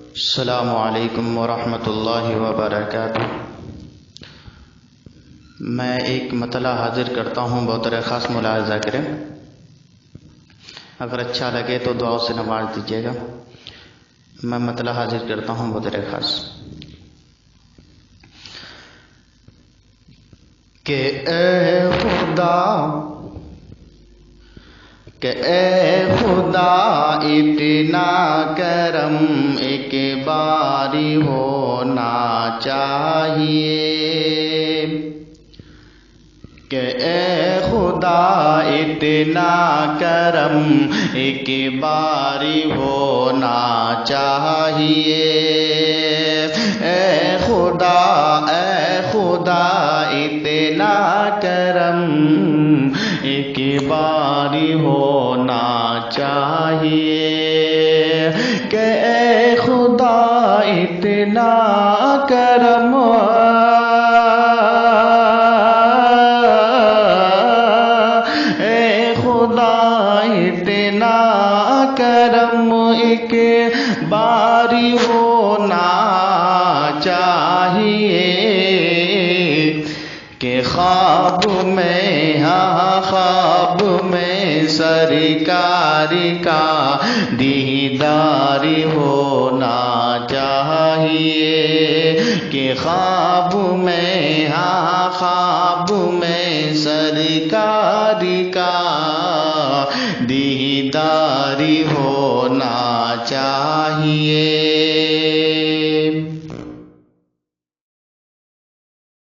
السلام علیکم ورحمۃ اللہ وبرکاتہ۔ میں ایک مطلع حاضر کرتا ہوں، بطور خاص ملاحظہ کریں، اگر اچھا لگے تو دعاؤں سے نواز دیجیے گا۔ میں مطلع حاضر کرتا ہوں بطور خاص کہ اے خدا اتنا کرم ایک باری ہونا چاہیے، کہ اے خدا اتنا کرم ایک باری ہونا چاہیے، اے خدا اتنا کرم ایک باری ہونا چاہیے، کہ اے خدا اتنا کرم کرم ایک باری ہونا چاہیے، کہ خواب میں خواب میں سرکار کا دیدار ہونا چاہیے، کہ خواب میں خواب میں سرکار کا دیدار ہونا چاہیے،